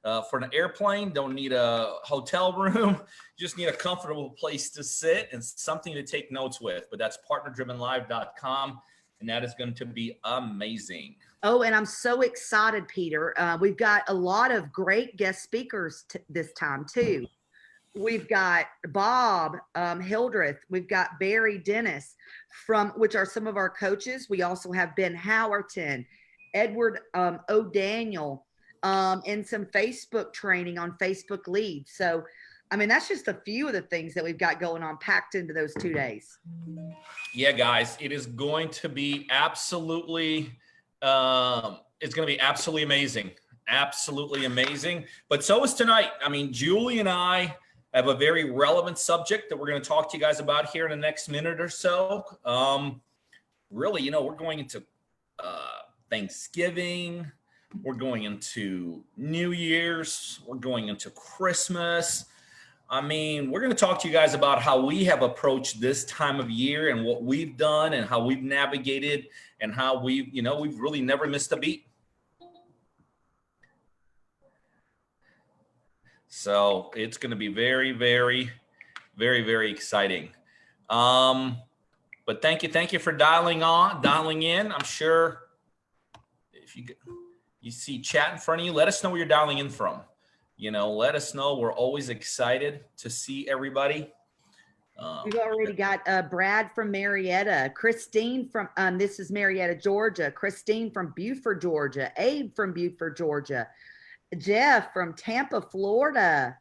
for an airplane. Don't need a hotel room. Just need a comfortable place to sit and something to take notes with. But that's partnerdrivenlive.com, and that is going to be amazing. Oh, and I'm so excited, Peter. We've got a lot of great guest speakers this time too. We've got Bob Hildreth. We've got Barry Dennis, which are some of our coaches. We also have Ben Howerton, Edward O'Daniel, and some Facebook training on Facebook leads. So, I mean, that's just a few of the things that we've got going on packed into those 2 days. Yeah, guys, it is going to be absolutely amazing. Absolutely amazing. But so is tonight. I mean, Julie and I have a very relevant subject that we're going to talk to you guys about here in the next minute or so. Really, we're going into Thanksgiving. We're going into New Year's. We're going into Christmas. I mean, we're going to talk to you guys about how we have approached this time of year and what we've done and how we've navigated and how we've really never missed a beat. So it's going to be very, very, very, very exciting. But thank you for dialing in. I'm sure if you see chat in front of you, let us know where you're dialing in from. Let us know. We're always excited to see everybody. We've already got Brad from Marietta, Christine from, this is Marietta, Georgia, Christine from Beaufort, Georgia, Abe from Beaufort, Georgia, Jeff from Tampa, Florida.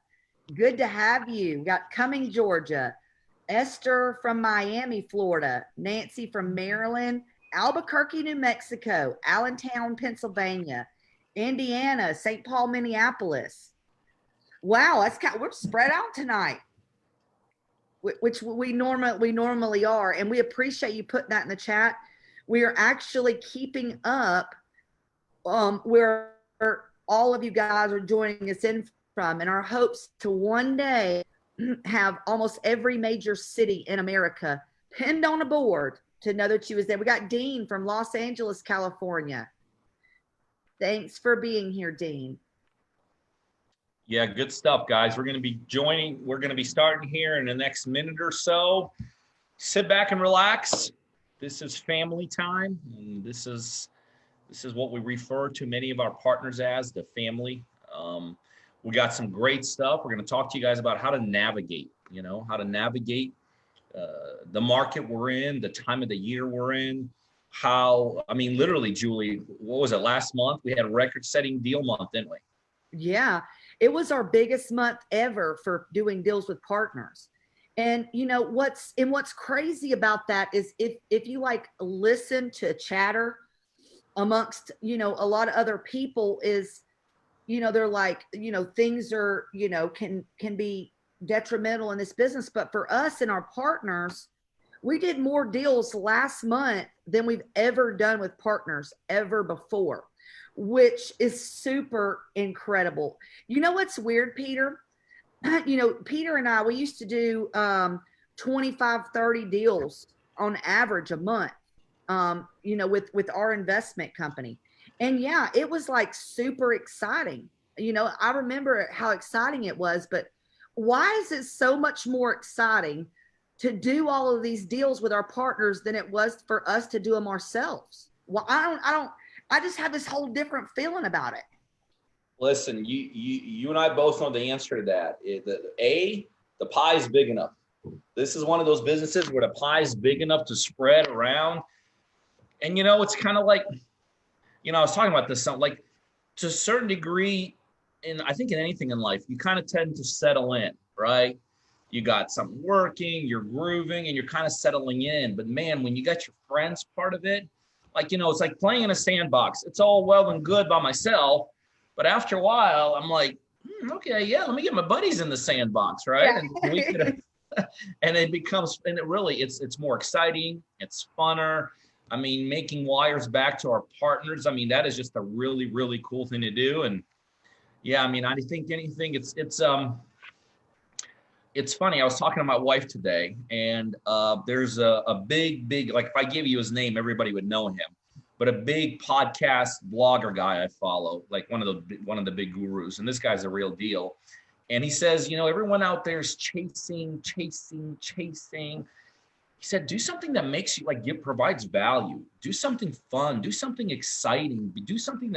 Good to have you. We got Cumming, Georgia, Esther from Miami, Florida, Nancy from Maryland, Albuquerque, New Mexico, Allentown, Pennsylvania, Indiana, St. Paul, Minneapolis. Wow, we're spread out tonight, which we normally are, and we appreciate you putting that in the chat. We are actually keeping up where all of you guys are joining us in from, and our hopes to one day have almost every major city in America pinned on a board to know that you was there. We got Dean from Los Angeles, California. Thanks for being here, Dean. Yeah, good stuff, guys. We're going to be starting here in the next minute or so. Sit back and relax. This is family time, and this is what we refer to many of our partners as the family. We got some great stuff. We're going to talk to you guys about how to navigate, the market we're in, the time of the year we're in. Literally, Julie, what was it, last month? We had a record-setting deal month, didn't we? Yeah, it was our biggest month ever for doing deals with partners. And what's crazy about that is if you listen to chatter amongst a lot of other people is they're like things are can be detrimental in this business, but for us and our partners, we did more deals last month than we've ever done with partners ever before, which is super incredible. What's weird, Peter? Peter and I, we used to do 25, 30 deals on average a month, with our investment company. And yeah, it was super exciting. I remember how exciting it was, but why is it so much more exciting to do all of these deals with our partners than it was for us to do them ourselves? Well, I just have this whole different feeling about it. Listen, you and I both know the answer to that. The pie is big enough. This is one of those businesses where the pie is big enough to spread around. And, it's kind of like, I was talking about this, to a certain degree, and I think in anything in life, you kind of tend to settle in, right? You got something working, you're grooving, and you're kind of settling in. But man, when you got your friends part of it, it's like playing in a sandbox. It's all well and good by myself, but after a while, I'm like, okay, yeah, let me get my buddies in the sandbox, right? Yeah. And it becomes, and it's more exciting. It's funner. Making wires back to our partners. That is just a really, really cool thing to do. And yeah, I think anything, it's funny. I was talking to my wife today, and there's a big, if I give you his name, everybody would know him. but a big podcast blogger guy I follow, like one of the big gurus. And this guy's a real deal. And he says, you know, everyone out there is chasing. He said, do something that makes you provides value. Do something fun. Do something exciting. Do something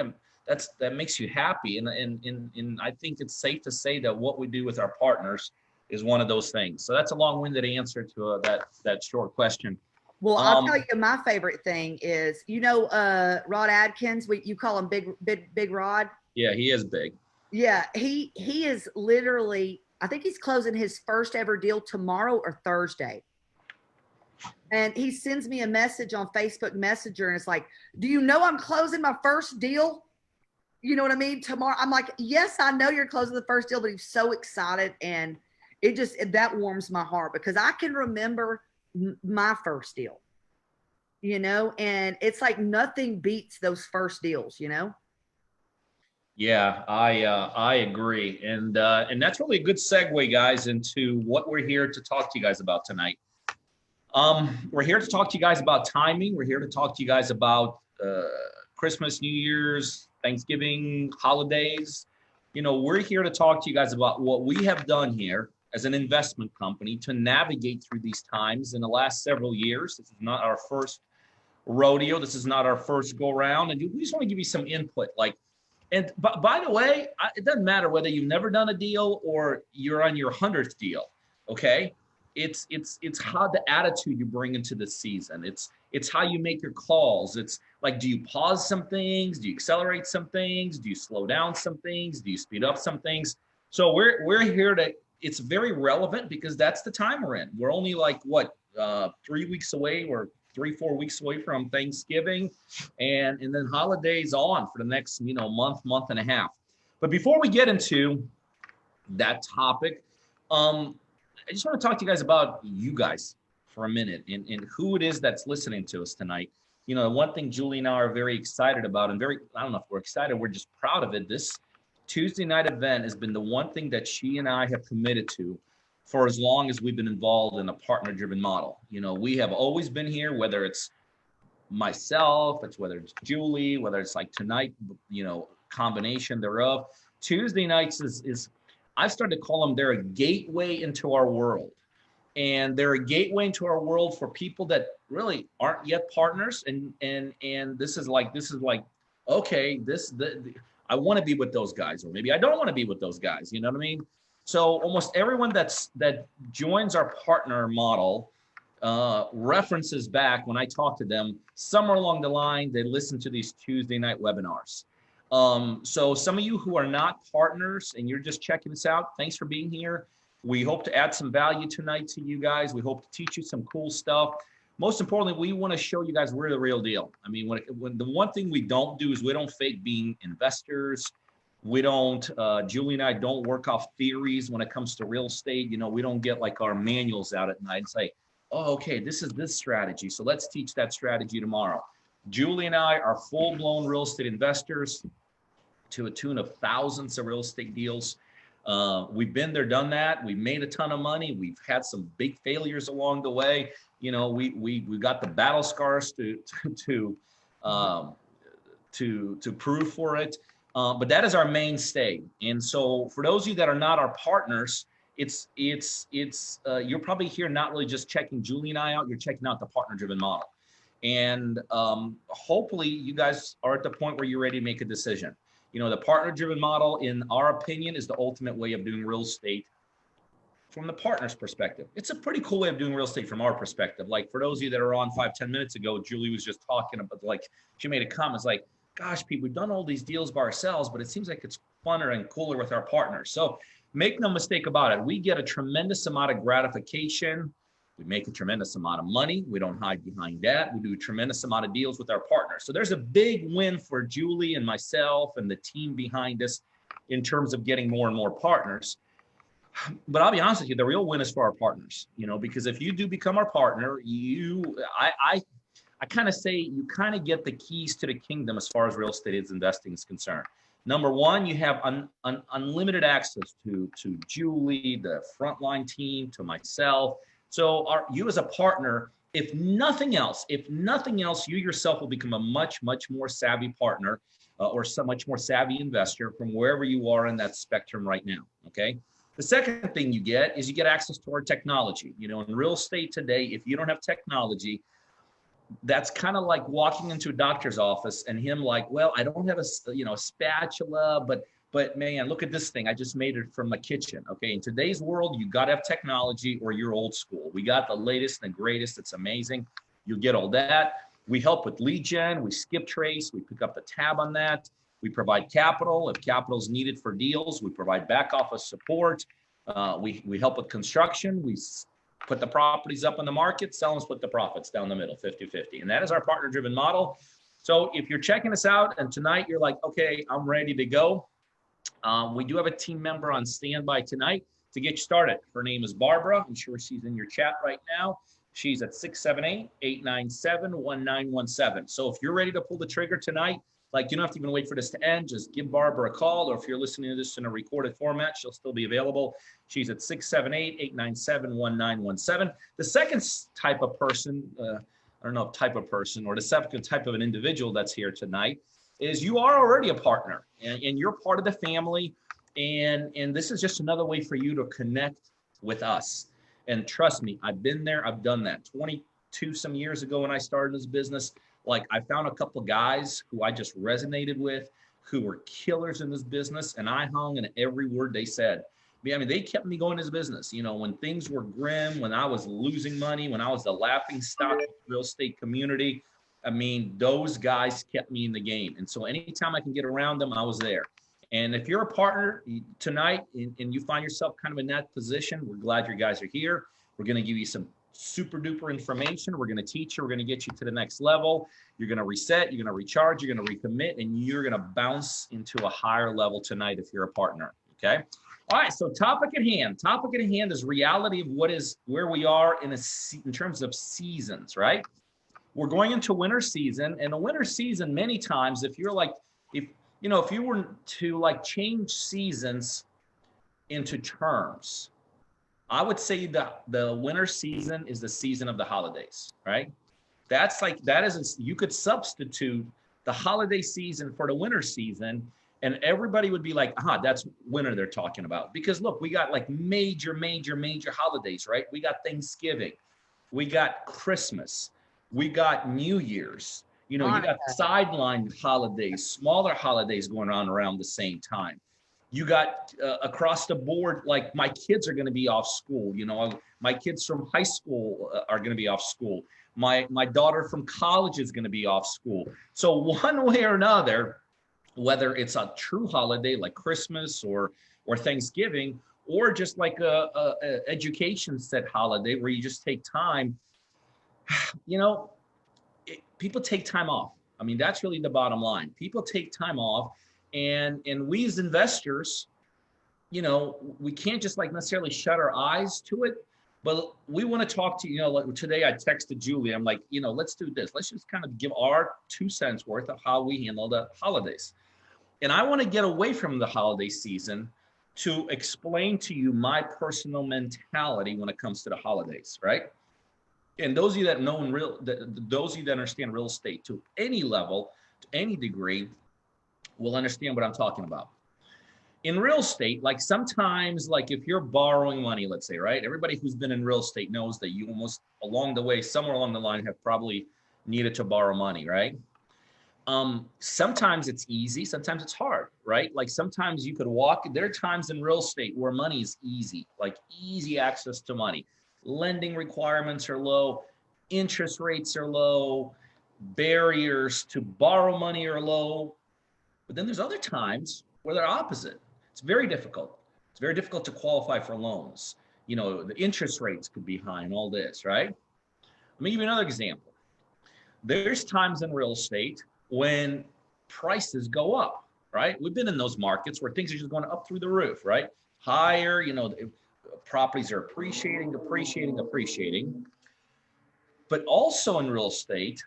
that makes you happy. And I think it's safe to say that what we do with our partners is one of those things. So that's a long-winded answer to that short question. Well, I'll tell you, my favorite thing is, you know, Rod Adkins. You call him Big Rod. Yeah, he is big. Yeah, he is literally. I think he's closing his first ever deal tomorrow or Thursday. And he sends me a message on Facebook Messenger, and it's like, "Do you know I'm closing my first deal?" You know what I mean? Tomorrow. I'm like, "Yes, I know you're closing the first deal," but he's so excited, and that warms my heart because I can remember my first deal, you know, and it's like nothing beats those first deals, you know? Yeah, I agree. And that's really a good segue, guys, into what we're here to talk to you guys about tonight. We're here to talk to you guys about timing. We're here to talk to you guys about Christmas, New Year's, Thanksgiving, holidays. You know, we're here to talk to you guys about what we have done here as an investment company to navigate through these times in the last several years. This is not our first rodeo. This is not our first go round. And we just want to give you some input. And by the way, it doesn't matter whether you've never done a deal or you're on your 100th deal. Okay. It's how the attitude you bring into the season. It's how you make your calls. It's like, do you pause some things? Do you accelerate some things? Do you slow down some things? Do you speed up some things? So we're here to, it's very relevant because that's the time we're in. We're only 3 weeks away or 3-4 weeks away from Thanksgiving, and then holidays on for the next, month and a half. But before we get into that topic, I just want to talk to you guys about you guys for a minute and who it is that's listening to us tonight. You know, one thing Julie and I are very excited about, and I don't know if we're excited, we're just proud of it. This Tuesday night event has been the one thing that she and I have committed to for as long as we've been involved in a partner-driven model. You know, we have always been here, whether it's myself, whether it's Julie, whether it's like tonight, combination thereof. Tuesday nights is I've started to call them, they're a gateway into our world. And they're a gateway into our world for people that really aren't yet partners. And this is like, okay, I want to be with those guys, or maybe I don't want to be with those guys. You know what I mean? So almost everyone that joins our partner model references back when I talk to them, somewhere along the line, they listen to these Tuesday night webinars. So some of you who are not partners and you're just checking this out, thanks for being here. We hope to add some value tonight to you guys. We hope to teach you some cool stuff. Most importantly, we want to show you guys we're the real deal. I mean, when the one thing we don't do is we don't fake being investors. We don't, Julie and I don't work off theories when it comes to real estate. You know, we don't get like our manuals out at night and say, oh, okay, this is this strategy, so let's teach that strategy tomorrow. Julie and I are full-blown real estate investors to a tune of thousands of real estate deals. We've been there, done that. We've made a ton of money. We've had some big failures along the way. You know, we got the battle scars to prove for it. But that is our mainstay. And so for those of you that are not our partners, you're probably here not really just checking Julie and I out, you're checking out the partner-driven model. And hopefully you guys are at the point where you're ready to make a decision. You know, the partner-driven model, in our opinion, is the ultimate way of doing real estate from the partner's perspective. It's a pretty cool way of doing real estate from our perspective. Like for those of you that are on 5-10 minutes ago, Julie was just talking about, she made a comment, it's like, gosh, Pete, we've done all these deals by ourselves, but it seems like it's funner and cooler with our partners. So make no mistake about it. We get a tremendous amount of gratification. We make a tremendous amount of money. We don't hide behind that. We do a tremendous amount of deals with our partners. So there's a big win for Julie and myself and the team behind us in terms of getting more and more partners. But I'll be honest with you, the real win is for our partners, you know, because if you do become our partner, I kind of say you kind of get the keys to the kingdom as far as real estate investing is concerned. Number one, you have unlimited access to Julie, the frontline team, to myself. So you as a partner if nothing else, you yourself will become a much, much more savvy partner or so much more savvy investor from wherever you are in that spectrum right now. Okay. The second thing you get is you get access to our technology. You know, in real estate today, if you don't have technology, that's kind of like walking into a doctor's office and him like, well, I don't have a spatula, but man, look at this thing. I just made it from the kitchen. Okay. In today's world, you got to have technology or you're old school. We got the latest and greatest. It's amazing. You get all that. We help with lead gen. We skip trace. We pick up the tab on that. We provide capital. If capital is needed for deals, we provide back office support. We help with construction. We put the properties up in the market, sell and split the profits down the middle, 50-50. And that is our partner-driven model. So if you're checking us out and tonight you're like, okay, I'm ready to go. We do have a team member on standby tonight to get you started. Her name is Barbara. I'm sure she's in your chat right now. She's at 678-897-1917. So if you're ready to pull the trigger tonight, like you don't have to even wait for this to end, just give Barbara a call, or if you're listening to this in a recorded format, she'll still be available. She's at 678-897-1917. The second type of person, I don't know if type of person, or the second type of an individual that's here tonight is you are already a partner and you're part of the family. And this is just another way for you to connect with us. And trust me, I've been there, I've done that. 22 some years ago when I started this business, like I found a couple of guys who I just resonated with, who were killers in this business, and I hung in every word they said. I mean, they kept me going in this business. You know, when things were grim, when I was losing money, when I was the laughing stock of the real estate community, I mean, those guys kept me in the game. And so anytime I can get around them, I was there. And if you're a partner tonight and you find yourself kind of in that position, we're glad you guys are here. We're going to give you some super duper information. We're going to teach you. We're going to get you to the next level. You're going to reset. You're going to recharge. You're going to recommit, and you're going to bounce into a higher level tonight if you're a partner. Okay. All right. So topic at hand. Topic at hand is reality of where we are in terms of seasons. Right. We're going into winter season, and a winter season, many times, if you were to like change seasons into terms, I would say that the winter season is the season of the holidays, right? You could substitute the holiday season for the winter season, and everybody would be like, that's winter they're talking about. Because look, we got like major holidays, right? We got Thanksgiving, we got Christmas, we got New Year's, you got sideline holidays, smaller holidays going on around the same time. You got across the board, like my kids are going to be off school. My kids from high school are going to be off school. My daughter from college is going to be off school. So one way or another, whether it's a true holiday like Christmas or Thanksgiving, or just like a education set holiday where you just take time, people take time off. I mean, that's really the bottom line. People take time off. And we as investors, we can't just like necessarily shut our eyes to it, but we want to talk to you. Like today I texted Julie. I'm like, let's do this. Let's just kind of give our 2 cents worth of how we handle the holidays. And I want to get away from the holiday season to explain to you my personal mentality when it comes to the holidays, right? And those of you that those of you that understand real estate to any level, to any degree, will understand what I'm talking about. In real estate, like sometimes, like if you're borrowing money, let's say, right? Everybody who's been in real estate knows that you almost along the way, somewhere along the line, have probably needed to borrow money, right? Sometimes it's easy, sometimes it's hard, right? Like sometimes you could there are times in real estate where money is easy, like easy access to money. Lending requirements are low, interest rates are low, barriers to borrow money are low. But then there's other times where they're opposite. It's very difficult. It's very difficult to qualify for loans. The interest rates could be high and all this, right? Let me give you another example. There's times in real estate when prices go up, right? We've been in those markets where things are just going up through the roof, right? Higher, properties are appreciating. But also in real estate,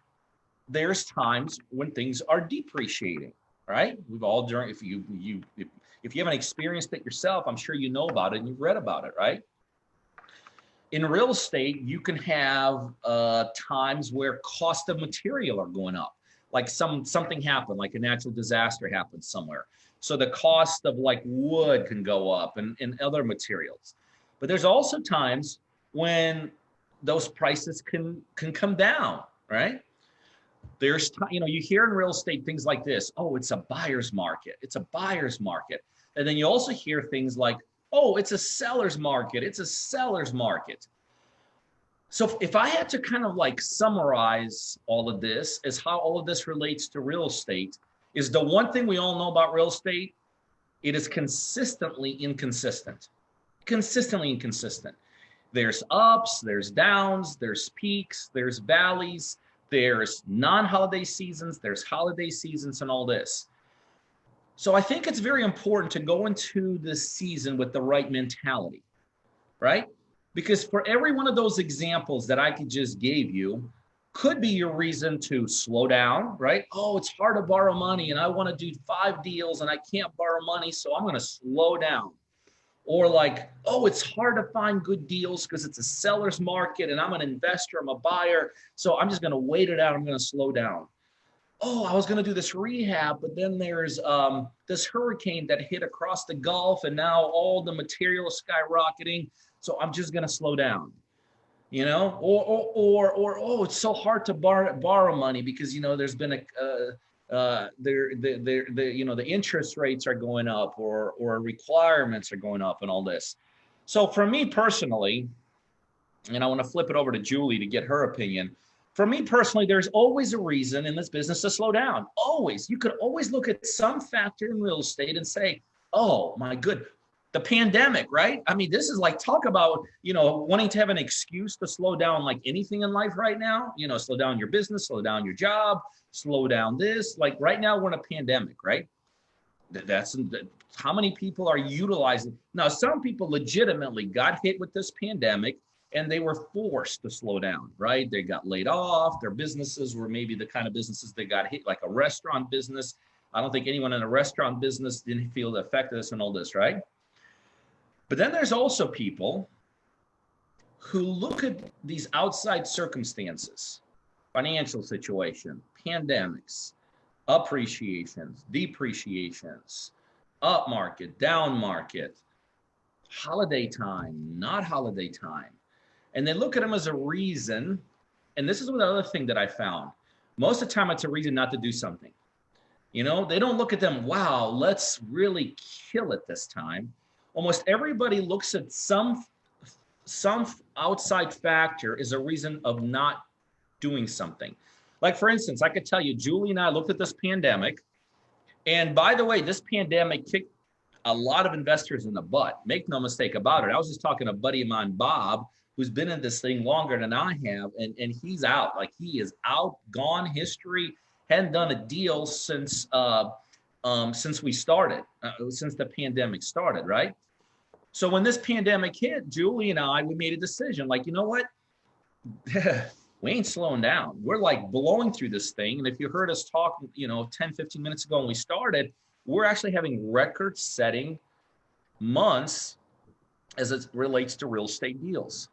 there's times when things are depreciating. Right? We've all if you haven't experienced it yourself, I'm sure you know about it and you've read about it, right? In real estate, you can have times where cost of material are going up, like something happened, like a natural disaster happened somewhere. So the cost of like wood can go up and other materials. But there's also times when those prices can come down, right? There's, you hear in real estate things like this. Oh, it's a buyer's market. It's a buyer's market. And then you also hear things like, oh, it's a seller's market. It's a seller's market. So if I had to kind of like summarize all of this as how all of this relates to real estate, is the one thing we all know about real estate, it is consistently inconsistent. Consistently inconsistent. There's ups, there's downs, there's peaks, there's valleys, there's non-holiday seasons, there's holiday seasons, and all this. So I think it's very important to go into this season with the right mentality, right? Because for every one of those examples that I could just gave you could be your reason to slow down, right? Oh, it's hard to borrow money and I want to do 5 deals and I can't borrow money, so I'm going to slow down. Or like, oh, it's hard to find good deals because it's a seller's market and I'm an investor, I'm a buyer, so I'm just going to wait it out, I'm going to slow down. Oh, I was going to do this rehab, but then there's this hurricane that hit across the Gulf and now all the material is skyrocketing, so I'm just going to slow down. Or oh, it's so hard to borrow money because there's been the interest rates are going up or requirements are going up and all this. So for me personally, and I want to flip it over to Julie to get her opinion. For me personally, there's always a reason in this business to slow down. Always. You could always look at some factor in real estate and say, oh my good, the pandemic, right? I mean, this is like, talk about, wanting to have an excuse to slow down like anything in life right now, slow down your business, slow down your job, slow down this. Like right now we're in a pandemic, right? That's how many people are utilizing. Now, some people legitimately got hit with this pandemic and they were forced to slow down, right? They got laid off. Their businesses were maybe the kind of businesses that got hit, like a restaurant business. I don't think anyone in a restaurant business didn't feel the effect of this and all this, right? But then there's also people who look at these outside circumstances, financial situation, pandemics, appreciations, depreciations, up market, down market, holiday time, not holiday time. And they look at them as a reason. And this is another thing that I found. Most of the time, it's a reason not to do something. They don't look at them, wow, let's really kill it this time. Almost everybody looks at some outside factor as a reason of not doing something. Like, for instance, I could tell you, Julie and I looked at this pandemic. And by the way, this pandemic kicked a lot of investors in the butt. Make no mistake about it. I was just talking to a buddy of mine, Bob, who's been in this thing longer than I have. And he's out. Like, he is out, gone history, hadn't done a deal since we started, since the pandemic started, right? So when this pandemic hit, Julie and I, we made a decision, like, you know what? We ain't slowing down. We're like blowing through this thing. And if you heard us talk, 10, 15 minutes ago when we started, we're actually having record-setting months as it relates to real estate deals.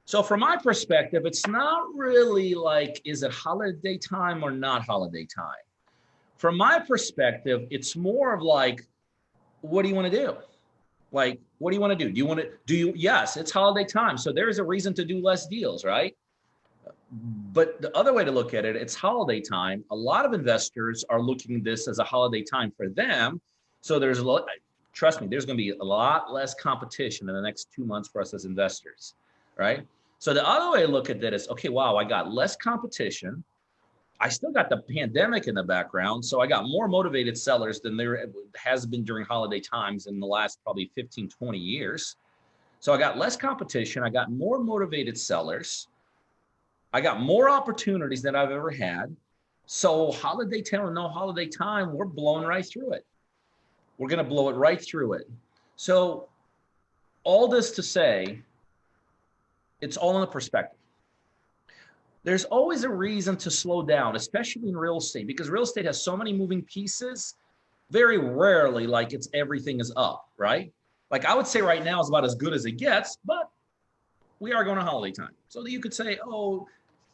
So from my perspective, it's not really like, is it holiday time or not holiday time? From my perspective, it's more of like, what do you want to do? Like, what do you want to do? Yes, it's holiday time. So there's a reason to do less deals, right? But the other way to look at it, it's holiday time. A lot of investors are looking at this as a holiday time for them. So there's a lot, trust me, there's going to be a lot less competition in the next 2 months for us as investors, right? So the other way to look at that is, okay, wow, I got less competition. I still got the pandemic in the background. So I got more motivated sellers than there has been during holiday times in the last probably 15, 20 years. So I got less competition. I got more motivated sellers. I got more opportunities than I've ever had. So holiday time or no holiday time, we're blowing right through it. We're going to blow it right through it. So all this to say, it's all in the perspective. There's always a reason to slow down, especially in real estate, because real estate has so many moving pieces. Very rarely, like, it's everything is up, right? Like, I would say right now is about as good as it gets, but we are going to holiday time. So you could say, oh,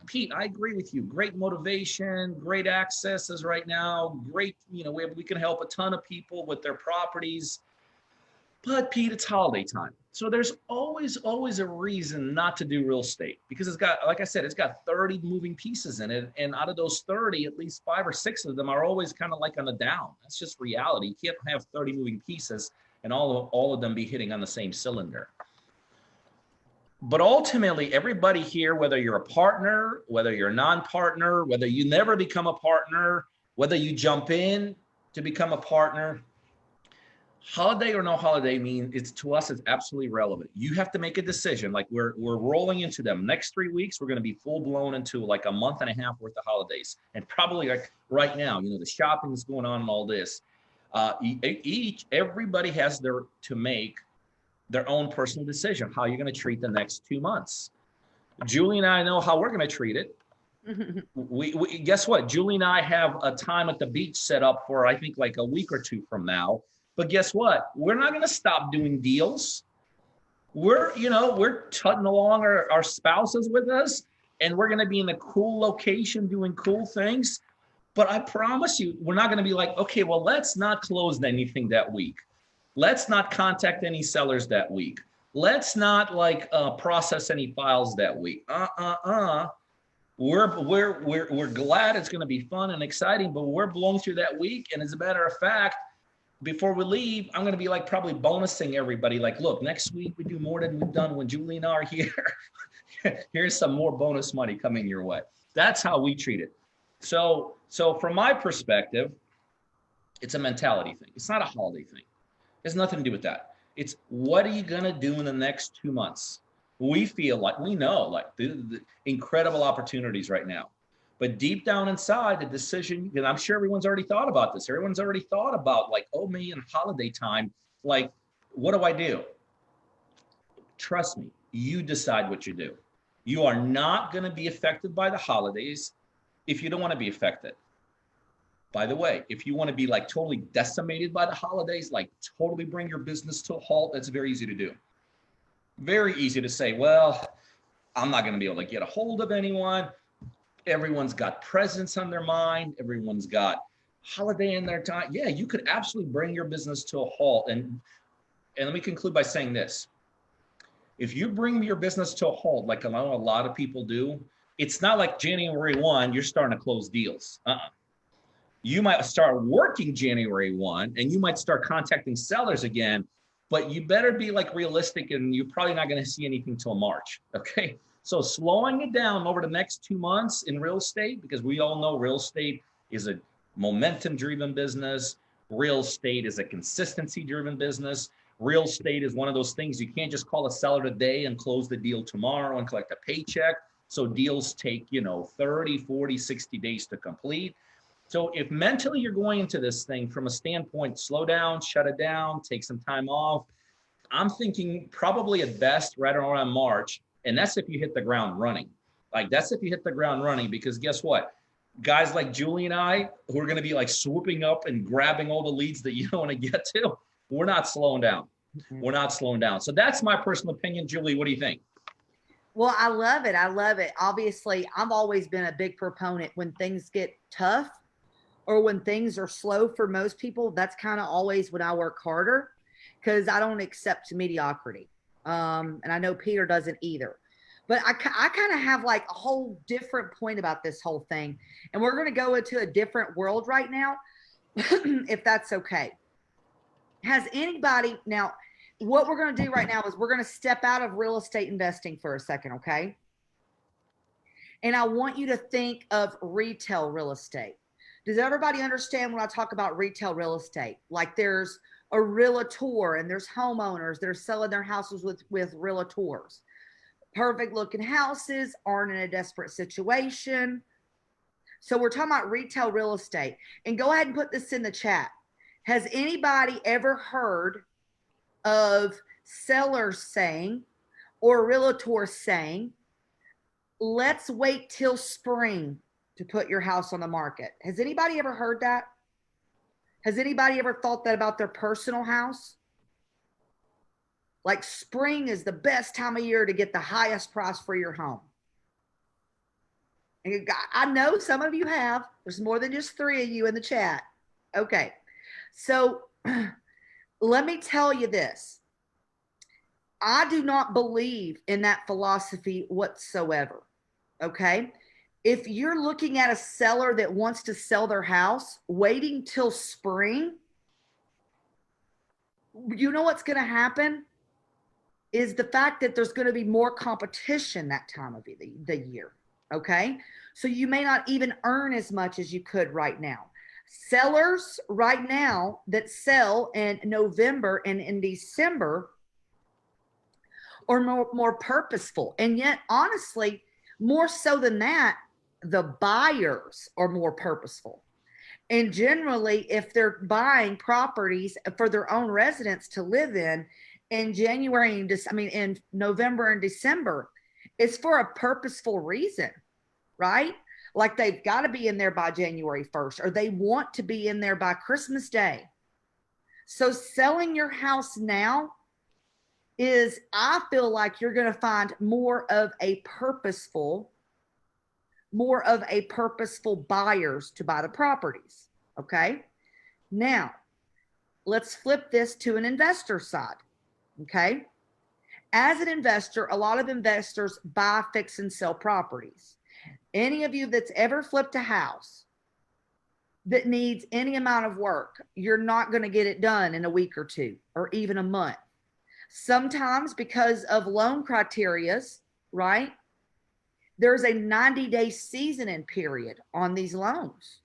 Pete, I agree with you. Great motivation, great accesses right now. Great, we can help a ton of people with their properties. But Pete, it's holiday time. So there's always a reason not to do real estate because it's got, like I said, it's got 30 moving pieces in it. And out of those 30, at least 5 or 6 of them are always kind of like on the down. That's just reality. You can't have 30 moving pieces and all of them be hitting on the same cylinder. But ultimately, everybody here, whether you're a partner, whether you're a non-partner, whether you never become a partner, whether you jump in to become a partner, holiday or no holiday it's to us, it's absolutely relevant. You have to make a decision. Like we're rolling into them next 3 weeks. We're going to be full blown into like a month and a half worth of holidays, and probably like right now, the shopping is going on and all this. Everybody has to make their own personal decision how you're going to treat the next 2 months. Julie and I know how we're going to treat it. we guess what? Julie and I have a time at the beach set up for I think like a week or 2 from now. But guess what? We're not going to stop doing deals. We're tutting along our spouses with us, and we're going to be in a cool location doing cool things. But I promise you, we're not going to be like, okay, well, let's not close anything that week. Let's not contact any sellers that week. Let's not process any files that week. We're glad it's going to be fun and exciting, but we're blowing through that week. And as a matter of fact, before we leave, I'm going to be probably bonusing everybody. Look, next week we do more than we've done when Julie and I are here. Here's some more bonus money coming your way. That's how we treat it. So from my perspective, it's a mentality thing. It's not a holiday thing. It has nothing to do with that. It's what are you going to do in the next 2 months? We feel we know the incredible opportunities right now. But deep down inside, the decision, and I'm sure everyone's already thought about this. Everyone's already thought about oh man, holiday time, what do I do? Trust me, you decide what you do. You are not going to be affected by the holidays if you don't want to be affected. By the way, if you want to be totally decimated by the holidays, totally bring your business to a halt, that's very easy to do. Very easy to say, well, I'm not going to be able to get a hold of anyone. Everyone's got presents on their mind. Everyone's got holiday in their time. Yeah, you could absolutely bring your business to a halt. And let me conclude by saying this. If you bring your business to a halt, like I know a lot of people do, it's not like January 1, you're starting to close deals. You might start working January 1 and you might start contacting sellers again, but you better be realistic, and you're probably not going to see anything till March. Okay. So slowing it down over the next 2 months in real estate, because we all know real estate is a momentum-driven business. Real estate is a consistency-driven business. Real estate is one of those things you can't just call a seller today and close the deal tomorrow and collect a paycheck. So deals take, 30, 40, 60 days to complete. So if mentally you're going into this thing from a standpoint, slow down, shut it down, take some time off, I'm thinking probably at best right around March. And that's if you hit the ground running. That's if you hit the ground running, because guess what? Guys like Julie and I, who are going to be swooping up and grabbing all the leads that you don't want to get to, we're not slowing down. Mm-hmm. We're not slowing down. So that's my personal opinion. Julie, what do you think? Well, I love it. I love it. Obviously, I've always been a big proponent when things get tough or when things are slow for most people. That's kind of always when I work harder, because I don't accept mediocrity. And I know Peter doesn't either. But I kind of have a whole different point about this whole thing. And we're going to go into a different world right now, if that's okay. Has anybody, now, what we're going to do right now is we're going to step out of real estate investing for a second, okay? And I want you to think of retail real estate. Does everybody understand when I talk about retail real estate? There's a realtor and there's homeowners that are selling their houses with realtors. Perfect looking houses, aren't in a desperate situation. So we're talking about retail real estate. And go ahead and put this in the chat. Has anybody ever heard of sellers saying or realtors saying, let's wait till spring to put your house on the market? Has anybody ever heard that? Has anybody ever thought that about their personal house? Like spring is the best time of year to get the highest price for your home. And I know some of you have. There's more than just 3 of you in the chat. Okay. So let me tell you this. I do not believe in that philosophy whatsoever. Okay. If you're looking at a seller that wants to sell their house, waiting till spring, you know what's going to happen is the fact that there's going to be more competition that time of the year. Okay. So you may not even earn as much as you could right now. Sellers right now that sell in November and in December are more purposeful. And yet, honestly, more so than that, the buyers are more purposeful. And generally, if they're buying properties for their own residents to live in January and in November and December, it's for a purposeful reason, right? Like they've got to be in there by January 1st, or they want to be in there by Christmas Day. So selling your house now is, I feel like you're going to find more of a purposeful buyers to buy the properties. Okay. Now let's flip this to an investor side. Okay. As an investor, a lot of investors buy, fix, and sell properties. Any of you that's ever flipped a house that needs any amount of work, you're not going to get it done in a week or two, or even a month. Sometimes because of loan criterias, right? There's a 90-day seasoning period on these loans,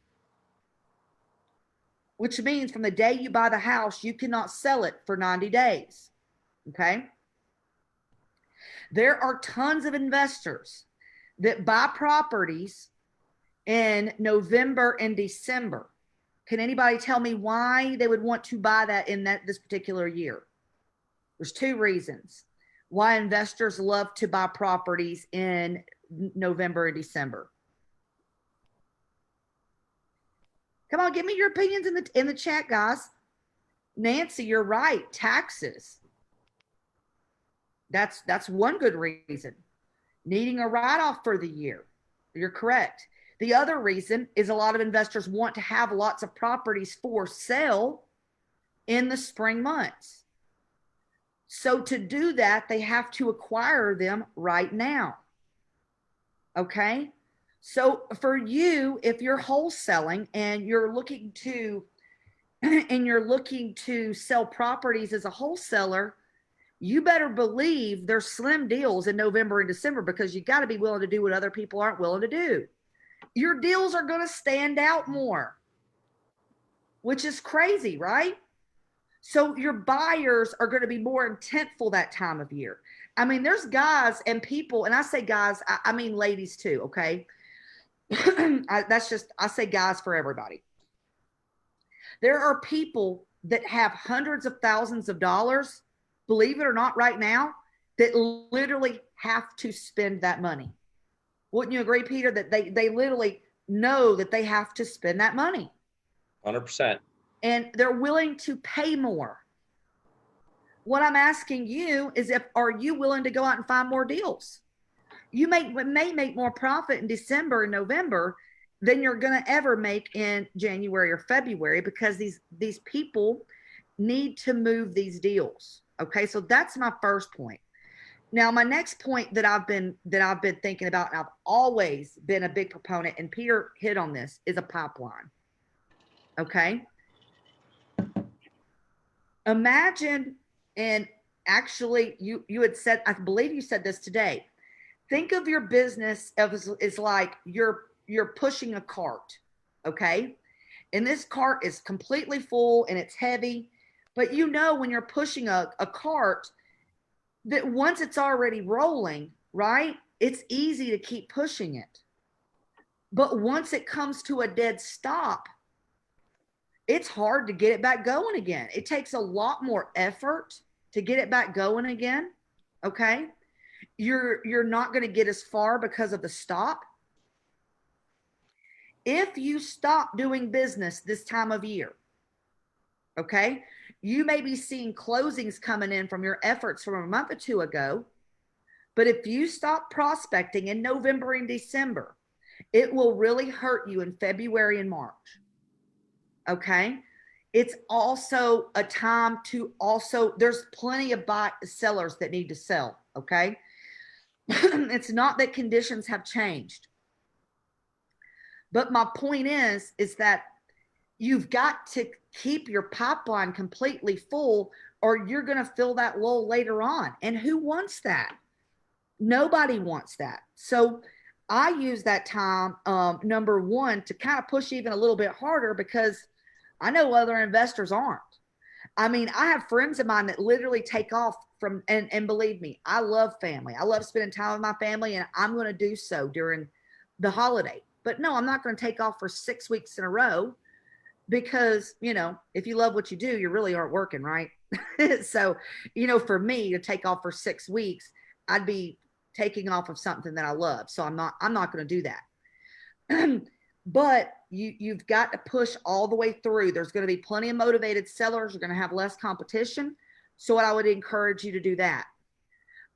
which means from the day you buy the house, you cannot sell it for 90 days. Okay. There are tons of investors that buy properties in November and December. Can anybody tell me why they would want to buy that in this particular year? There's 2 reasons why investors love to buy properties in November and December. Come on, give me your opinions in the chat, guys. Nancy, you're right. Taxes. That's one good reason. Needing a write-off for the year. You're correct. The other reason is a lot of investors want to have lots of properties for sale in the spring months. So to do that, they have to acquire them right now. Okay. So for you, if you're wholesaling and you're looking to sell properties as a wholesaler, you better believe there's slim deals in November and December, because you got to be willing to do what other people aren't willing to do. Your deals are going to stand out more, which is crazy, right? So your buyers are going to be more intentful that time of year. I mean, there's guys and people, and I say guys, I mean ladies too, okay? I say guys for everybody. There are people that have hundreds of thousands of dollars, believe it or not, right now, that literally have to spend that money. Wouldn't you agree, Peter, that they literally know that they have to spend that money? 100%. And they're willing to pay more. What I'm asking you is, are you willing to go out and find more deals? You may make more profit in December and November than you're going to ever make in January or February, because these people need to move these deals. Okay, so that's my first point. Now, my next point that I've been thinking about, and I've always been a big proponent, and Peter hit on this, is a pipeline. Okay. Imagine, and actually you had said, I believe you said this today. Think of your business as like you're pushing a cart. Okay. And this cart is completely full and it's heavy, but when you're pushing a cart, that once it's already rolling, right, it's easy to keep pushing it. But once it comes to a dead stop, it's hard to get it back going again. It takes a lot more effort to get it back going again. Okay. You're not going to get as far because of the stop. If you stop doing business this time of year, okay, You may be seeing closings coming in from your efforts from a month or two ago. But if you stop prospecting in November and December, it will really hurt you in February and March. Okay. It's also a time to there's plenty of sellers that need to sell. Okay. It's not that conditions have changed. But my point is that you've got to keep your pipeline completely full, or you're going to fill that lull later on. And who wants that? Nobody wants that. So I use that time, number one, to kind of push even a little bit harder, because I know other investors aren't. I mean, I have friends of mine that literally take off from, and believe me, I love family. I love spending time with my family, and I'm going to do so during the holiday. But no, I'm not going to take off for 6 weeks in a row, because, you know, if you love what you do, you really aren't working, right? So, you know, for me to take off for 6 weeks, I'd be taking off of something that I love. So I'm not going to do that. But you've got to push all the way through. There's going to be plenty of motivated sellers. You're going to have less competition. So I would encourage you to do that.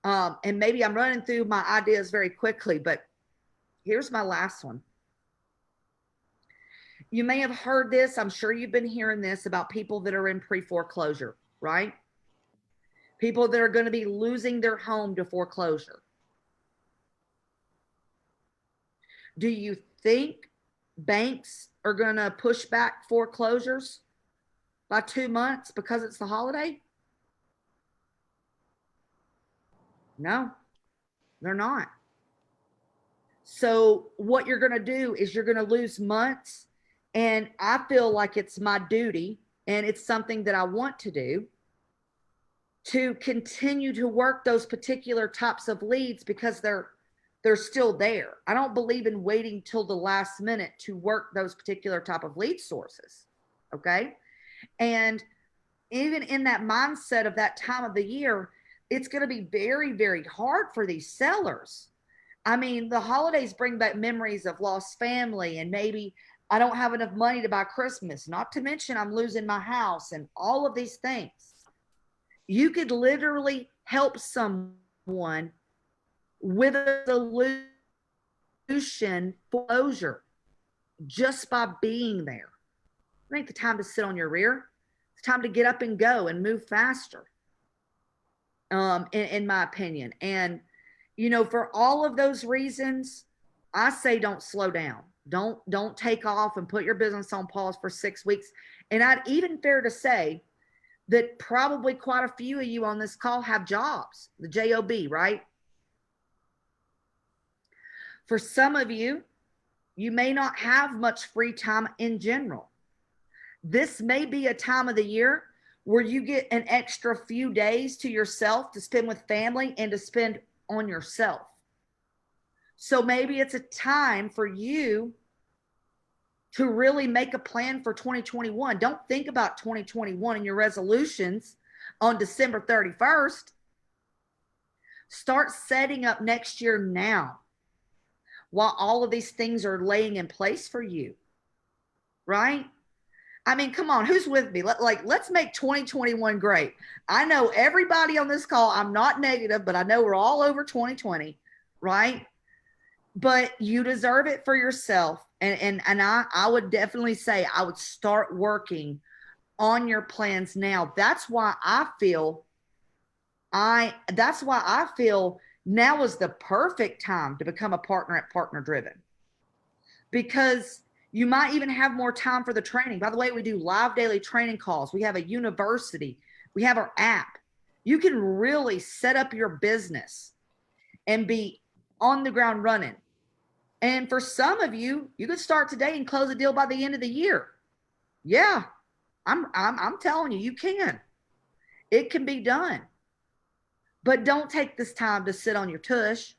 And maybe I'm running through my ideas very quickly, but here's my last one. You may have heard this. I'm sure you've been hearing this about people that are in pre-foreclosure, right? People that are going to be losing their home to foreclosure. Do you think banks are going to push back foreclosures by 2 months because it's the holiday? No, they're not. So what you're going to do is you're going to lose months. And I feel like it's my duty, and it's something that I want to do, to continue to work those particular types of leads, because they're still there. I don't believe in waiting till the last minute to work those particular type of lead sources. Okay. And even in that mindset of that time of the year, it's going to be very, very hard for these sellers. I mean, the holidays bring back memories of lost family, and maybe I don't have enough money to buy Christmas, not to mention I'm losing my house and all of these things. You could literally help someone with a solution for closure just by being there. It ain't the time to sit on your rear. It's time to get up and go and move faster, in my opinion. And, you know, for all of those reasons, I say don't slow down. Don't take off and put your business on pause for 6 weeks. And I'd even fair to say that probably quite a few of you on this call have jobs, the job, right? For some of you, you may not have much free time in general. This may be a time of the year where you get an extra few days to yourself to spend with family and to spend on yourself. So maybe it's a time for you to really make a plan for 2021. Don't think about 2021 and your resolutions on December 31st. Start setting up next year now, while all of these things are laying in place for you, right? I mean, come on, who's with me? Let's make 2021 great. I know everybody on this call, I'm not negative, but I know we're all over 2020, right? But you deserve it for yourself. And I would definitely say I would start working on your plans now. That's why I feel now is the perfect time to become a partner at Partner Driven, because you might even have more time for the training. By the way, we do live daily training calls. We have a university. We have our app. You can really set up your business and be on the ground running. And for some of you, you could start today and close a deal by the end of the year. Yeah, I'm telling you, you can. It can be done. But don't take this time to sit on your tush.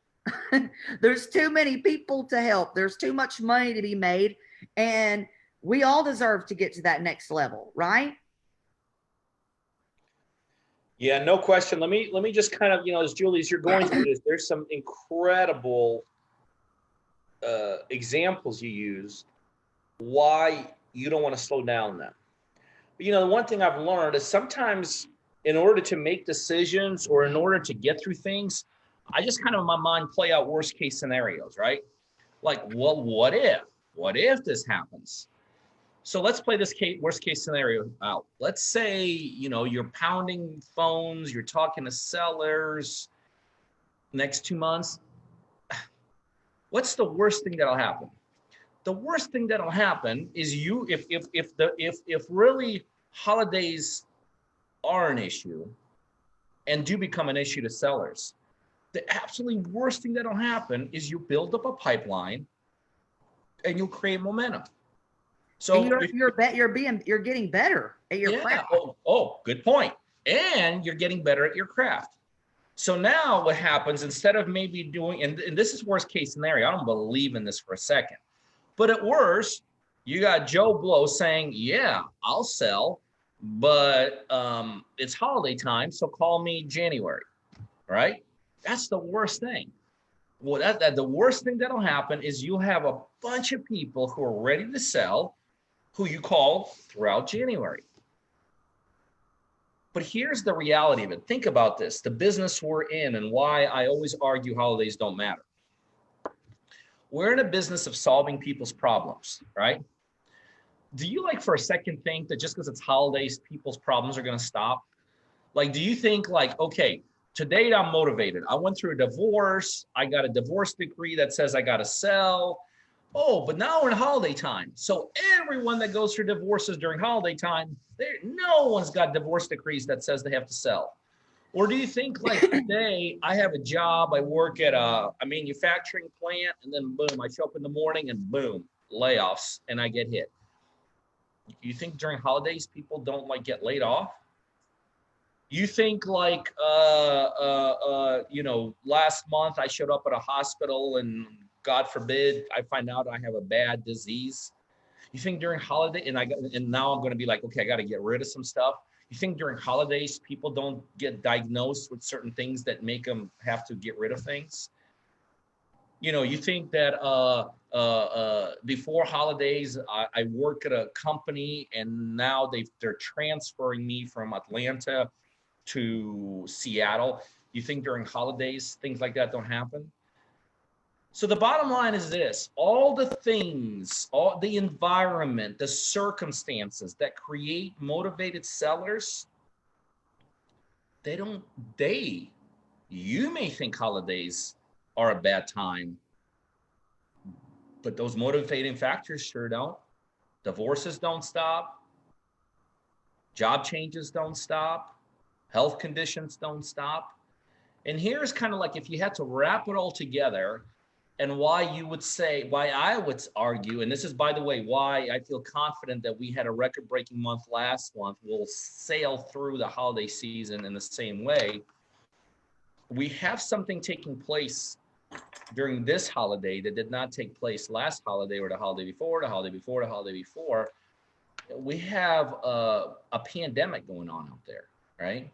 There's too many people to help. There's too much money to be made. And we all deserve to get to that next level, right? Yeah, no question. Let me just kind of, as Julie, as you're going through this, there's some incredible examples you use why you don't want to slow down then. You know, the one thing I've learned is sometimes in order to make decisions or in order to get through things, I just kind of in my mind play out worst case scenarios, right? Like, well, what if? What if this happens? So let's play this worst case scenario out. Let's say, you know, you're pounding phones, you're talking to sellers next 2 months. What's the worst thing that'll happen? The worst thing that'll happen is if really holidays are an issue and do become an issue to sellers, the absolutely worst thing that'll happen is you build up a pipeline and you'll create momentum. So you're getting better at your craft. Good point. And you're getting better at your craft. So now what happens, instead of maybe doing, and this is worst case scenario, I don't believe in this for a second, but at worst, you got Joe Blow saying, yeah, I'll sell, but it's holiday time, so call me January, right? That's the worst thing. Well, the worst thing that'll happen is you'll have a bunch of people who are ready to sell who you call throughout January. But here's the reality of it. Think about this, the business we're in and why I always argue holidays don't matter. We're in a business of solving people's problems, right? Do you like for a second think that just because it's holidays, people's problems are going to stop? Like, do you think like, okay, today I'm motivated. I went through a divorce. I got a divorce decree that says I got to sell. Oh, but now we're in holiday time. So everyone that goes through divorces during holiday time, no one's got divorce decrees that says they have to sell. Or do you think like today I have a job, I work at a manufacturing plant, and then boom, I show up in the morning and boom, layoffs and I get hit. You think during holidays people don't like get laid off? You think like, last month I showed up at a hospital and God forbid I find out I have a bad disease. You think during holiday, and now I'm going to be like, okay, I got to get rid of some stuff. You think during holidays people don't get diagnosed with certain things that make them have to get rid of things? You know, you think that before holidays, I work at a company and now they're transferring me from Atlanta to Seattle. You think during holidays, things like that don't happen? So the bottom line is this, all the things, all the environment, the circumstances that create motivated sellers, you may think holidays are a bad time, but those motivating factors sure don't. Divorces don't stop. Job changes don't stop. Health conditions don't stop. And here's kind of like if you had to wrap it all together, and why I would argue, and this is, by the way, why I feel confident that we had a record-breaking month last month. We'll sail through the holiday season in the same way. We have something taking place during this holiday that did not take place last holiday or the holiday before, the holiday before, the holiday before. We have a pandemic going on out there, right?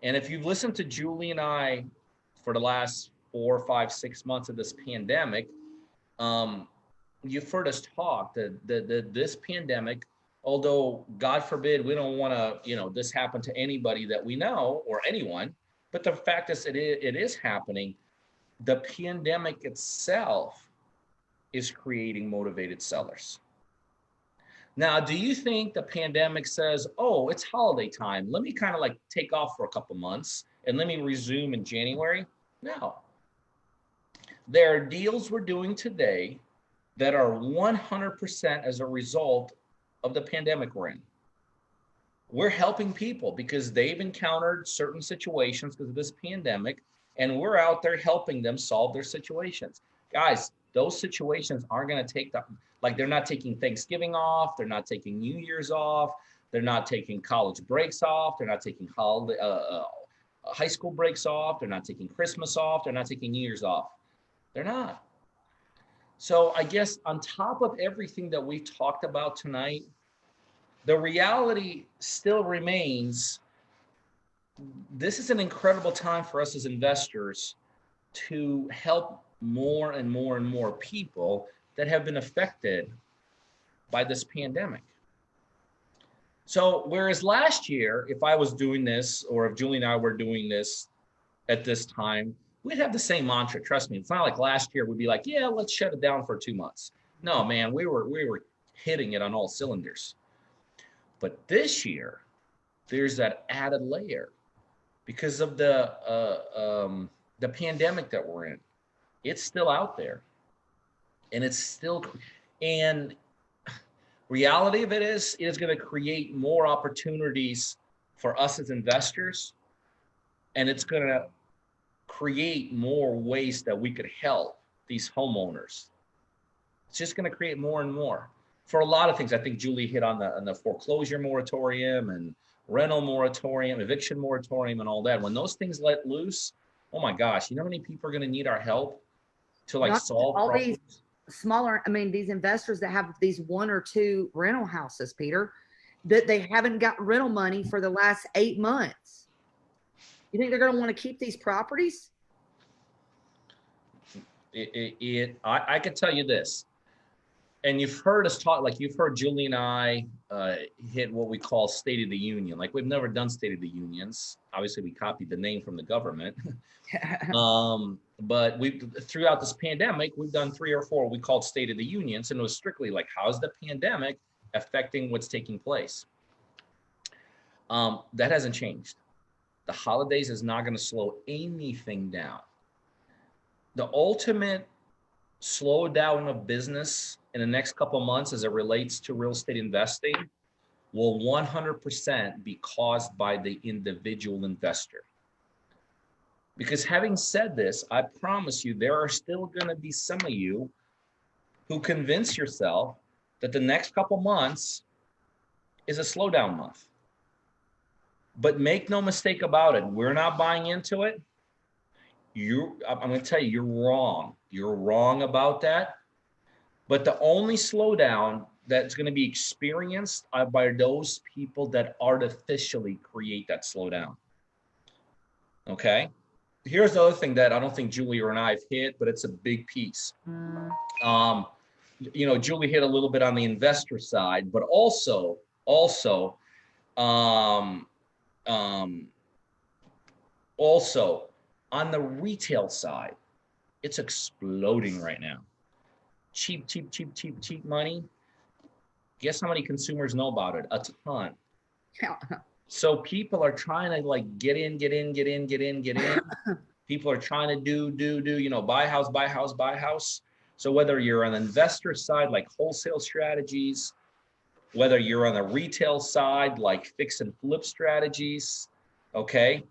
And if you've listened to Julie and I for the last 4, 5, 6 months of this pandemic, you've heard us talk that this pandemic, although God forbid we don't want to, this happen to anybody that we know or anyone, but the fact is it is happening. The pandemic itself is creating motivated sellers. Now, do you think the pandemic says, oh, it's holiday time, let me kind of like take off for a couple months and let me resume in January? No. There are deals we're doing today that are 100% as a result of the pandemic we're in. We're helping people because they've encountered certain situations because of this pandemic, and we're out there helping them solve their situations. Guys, those situations aren't going to take they're not taking Thanksgiving off, they're not taking New Year's off, they're not taking college breaks off, they're not taking high school breaks off, they're not taking Christmas off, they're not taking New Year's off. They're not. So I guess on top of everything that we talked about tonight, the reality still remains, this is an incredible time for us as investors to help more and more and more people that have been affected by this pandemic. So whereas last year, if I was doing this, or if Julie and I were doing this at this time, we'd have the same mantra. Trust me, it's not like last year we'd be like, yeah, let's shut it down for 2 months. No, man, we were hitting it on all cylinders. But this year, there's that added layer because of the pandemic that we're in. It's still out there, and it's still, and reality of it is, it's going to create more opportunities for us as investors, and it's going to create more ways that we could help these homeowners. It's just going to create more and more for a lot of things. I think Julie hit on the foreclosure moratorium and rental moratorium, eviction moratorium, and all that. When those things let loose, oh my gosh, you know how many people are going to need our help to like Not solve all problems? these smaller, I mean, these investors that have these 1 or 2 rental houses, Peter, that they haven't got rental money for the last 8 months. You think they're going to want to keep these properties? I could tell you this, and you've heard us talk, like you've heard Julie and I hit what we call State of the Union. Like we've never done State of the Unions. Obviously, we copied the name from the government. But we, throughout this pandemic, we've done 3 or 4 we called State of the Unions, and it was strictly like, how's the pandemic affecting what's taking place? That hasn't changed. The holidays is not going to slow anything down. The ultimate slowdown of business in the next couple of months as it relates to real estate investing will 100% be caused by the individual investor. Because having said this, I promise you, there are still going to be some of you who convince yourself that the next couple months is a slowdown month. But make no mistake about it, we're not buying into it. I'm going to tell you, you're wrong. You're wrong about that. But the only slowdown that's going to be experienced are by those people that artificially create that slowdown. Okay? Here's the other thing that I don't think Julie or I have hit, but it's a big piece. You know, Julie hit a little bit on the investor side, but also on the retail side, it's exploding right now. Cheap money. Guess how many consumers know about it? A ton. So people are trying to like get in. People are trying to do, you know, buy house. So whether you're on the investor side, like wholesale strategies, whether you're on the retail side, like fix and flip strategies, okay,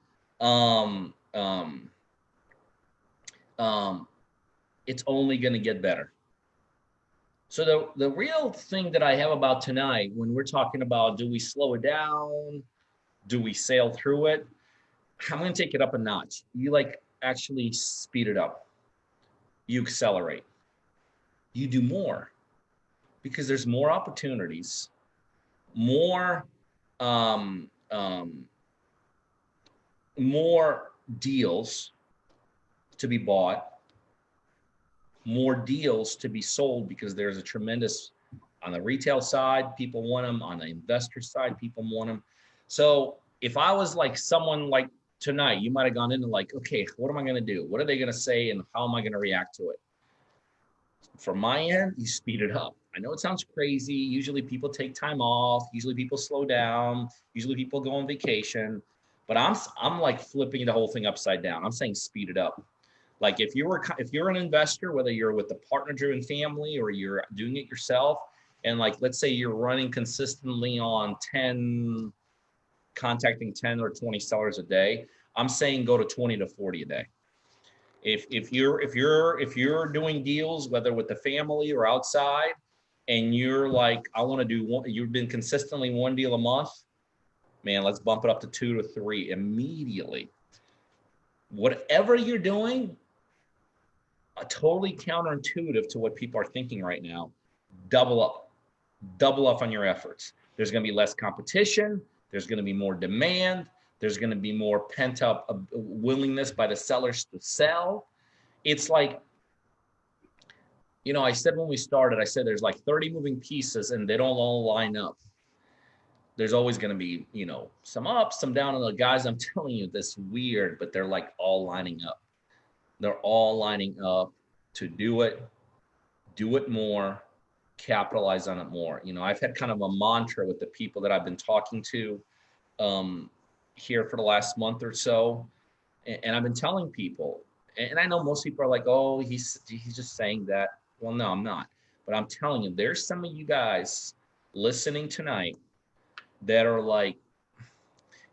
it's only going to get better. So the real thing that I have about tonight, when we're talking about, do we slow it down? Do we sail through it? I'm going to take it up a notch. You like actually speed it up. You accelerate. You do more because there's more opportunities, more deals to be bought, more deals to be sold, because there's a tremendous, on the retail side, people want them. On the investor side, people want them. So if I was like someone like tonight, you might have gone into like, okay, what am I going to do? What are they going to say? And how am I going to react to it? From my end, you speed it up. I know it sounds crazy. Usually people take time off. Usually people slow down. Usually people go on vacation. But I'm like flipping the whole thing upside down. I'm saying speed it up. Like if you're an investor, whether you're with a partner-driven family or you're doing it yourself, and like let's say you're running consistently on contacting 10 or 20 sellers a day, I'm saying go to 20 to 40 a day. If you're doing deals, whether with the family or outside, and you're like, I want to do one, you've been consistently 1 deal a month, man, let's bump it up to 2 to 3 immediately. Whatever you're doing, totally counterintuitive to what people are thinking right now, double up on your efforts. There's going to be less competition. There's going to be more demand. There's going to be more pent up willingness by the sellers to sell. It's like, you know, I said when we started, I said there's like 30 moving pieces and they don't all line up. there's always going to be, you know, some up, some down. And the guys, I'm telling you, this weird, but they're like all lining up. They're all lining up to do it more, capitalize on it more. You know, I've had kind of a mantra with the people that I've been talking to here for the last month or so. And I've been telling people, and I know most people are like, oh, he's just saying that. Well, no, I'm not. But I'm telling you, there's some of you guys listening tonight that are like,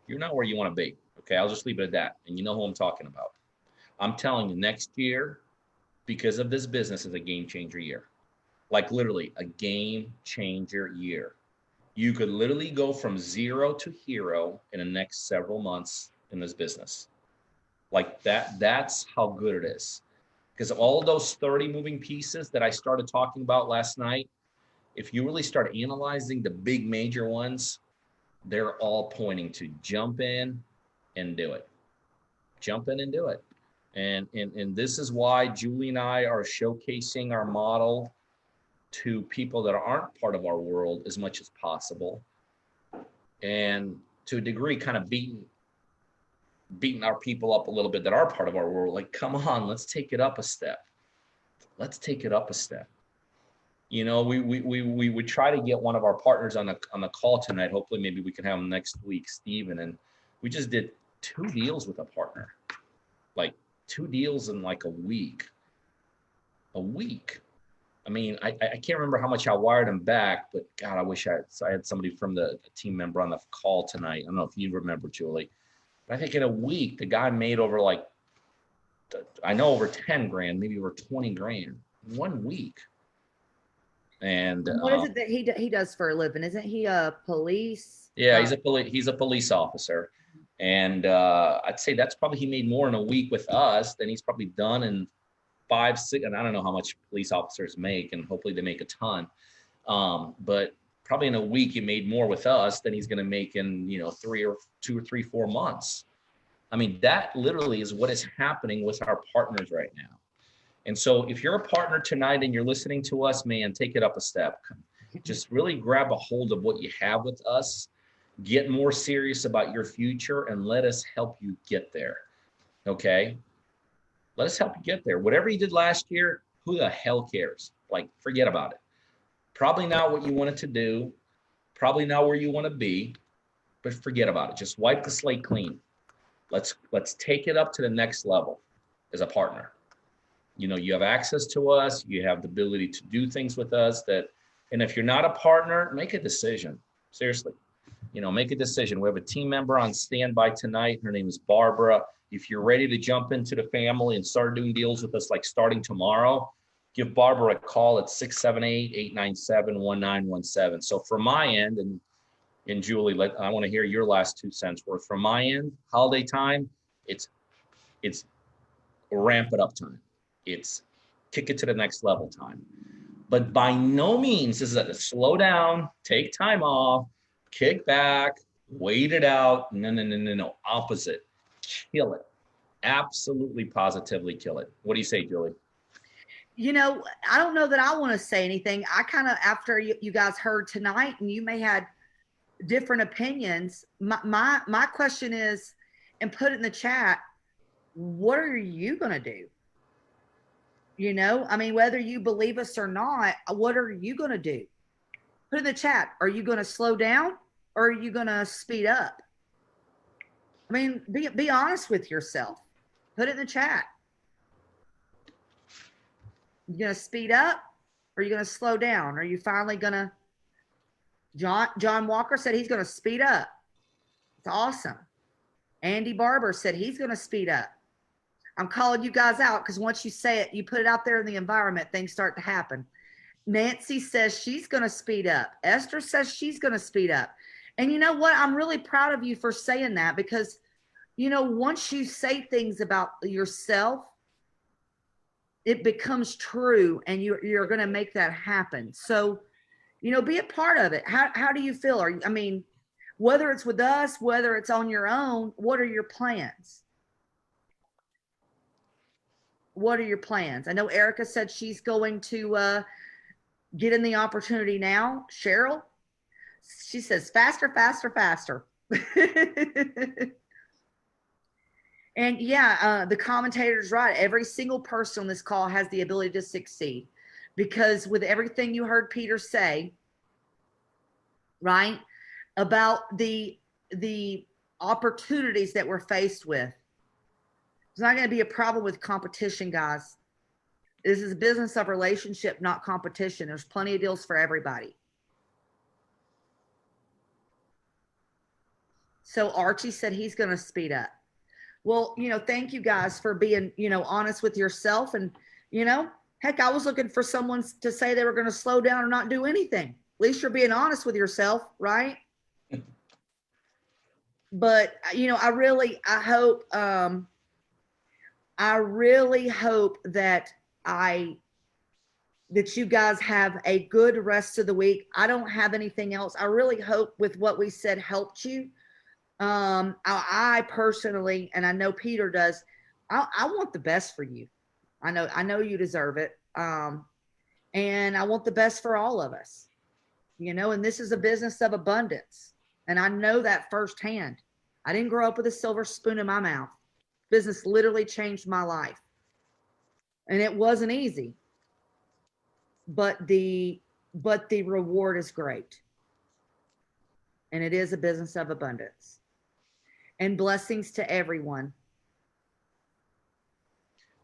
you're not where you want to be. Okay, I'll just leave it at that. And you know who I'm talking about. I'm telling you, next year, because of this business, is a game changer year. Like literally a game changer year. You could literally go from 0 to hero in the next several months in this business. Like that's how good it is. Because all those 30 moving pieces that I started talking about last night, if you really start analyzing the big major ones, they're all pointing to jump in and do it. Jump in and do it. And this is why Julie and I are showcasing our model to people that aren't part of our world as much as possible. And to a degree, kind of beating our people up a little bit that are part of our world. Like, come on, let's take it up a step. Let's take it up a step. You know, we would try to get one of our partners on the call tonight. Hopefully, maybe we can have him next week, Steven. And we just did 2 deals with a partner, like 2 deals in like a week. A week. I mean, I can't remember how much I wired him back, but God, I wish I had somebody from the team member on the call tonight. I don't know if you remember, Julie. But I think in a week, the guy made over like, I know over 10 grand, maybe over 20 grand in 1 week. And what is it that he does for a living? Isn't he a police? Yeah, he's a police officer. And I'd say that's probably, he made more in a week with us than he's probably done in 5, 6, and I don't know how much police officers make, and hopefully they make a ton. But probably in a week, he made more with us than he's going to make in, you know, 2 or 3, 4 months. I mean, that literally is what is happening with our partners right now. And so if you're a partner tonight and you're listening to us, man, take it up a step. Just really grab a hold of what you have with us, get more serious about your future, and let us help you get there. Okay? Let us help you get there. Whatever you did last year, who the hell cares? Like, forget about it. Probably not what you wanted to do, probably not where you want to be, but forget about it. Just wipe the slate clean. Let's take it up to the next level as a partner. You know, you have access to us, you have the ability to do things with us and if you're not a partner, make a decision. Seriously, you know, make a decision. We have a team member on standby tonight. Her name is Barbara. If you're ready to jump into the family and start doing deals with us, like starting tomorrow, give Barbara a call at 678-897-1917. So from my end, and Julie, I want to hear your last 2 cents worth. From my end, holiday time, it's ramp it up time. It's kick it to the next level time. But by no means is it a slow down, take time off, kick back, wait it out. No. Opposite. Kill it. Absolutely, positively kill it. What do you say, Julie? You know, I don't know that I want to say anything. I kind of, after you guys heard tonight, and you may had different opinions, my question is, and put it in the chat, what are you going to do? You know, I mean, whether you believe us or not, what are you going to do? Put in the chat. Are you going to slow down or are you going to speed up? I mean, be honest with yourself. Put it in the chat. You going to speed up or are you going to slow down? Are you finally going to? John Walker said he's going to speed up. It's awesome. Andy Barber said he's going to speed up. I'm calling you guys out because once you say it, you put it out there in the environment, things start to happen. Nancy says she's going to speed up. Esther says she's going to speed up. And you know what? I'm really proud of you for saying that because, you know, once you say things about yourself, it becomes true and you're going to make that happen. So, you know, be a part of it. How do you feel? I mean, whether it's with us, whether it's on your own, what are your plans? What are your plans? I know Erica said she's going to get in the opportunity now. Cheryl She says faster, faster, faster. And yeah, the commentator's right. Every single person on this call has the ability to succeed, because with everything you heard Peter say, right, about the opportunities that we're faced with, there's not going to be a problem with competition, guys. This is a business of relationship, not competition. There's plenty of deals for everybody. So Archie said he's going to speed up. Well, thank you guys for being, honest with yourself. And, heck, I was looking for someone to say they were going to slow down or not do anything. At least you're being honest with yourself, right? But, I really hope that that you guys have a good rest of the week. I don't have anything else. I really hope with what we said helped you. I personally, and I know Peter does, I want the best for you. I know you deserve it. And I want the best for all of us, and this is a business of abundance. And I know that firsthand. I didn't grow up with a silver spoon in my mouth. Business literally changed my life. And it wasn't easy, but the reward is great. And it is a business of abundance. And blessings to everyone.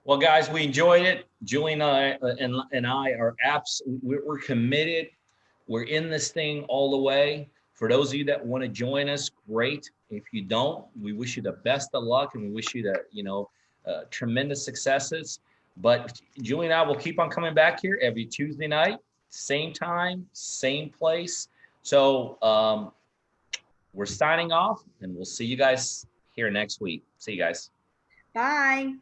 Well, guys, we enjoyed it. Julie and I are we're committed. We're in this thing all the way. For those of you that want to join us, great. If you don't, we wish you the best of luck, and we wish you tremendous successes. But Julie and I will keep on coming back here every Tuesday night, same time, same place. So we're signing off, and we'll see you guys here next week. See you guys. Bye.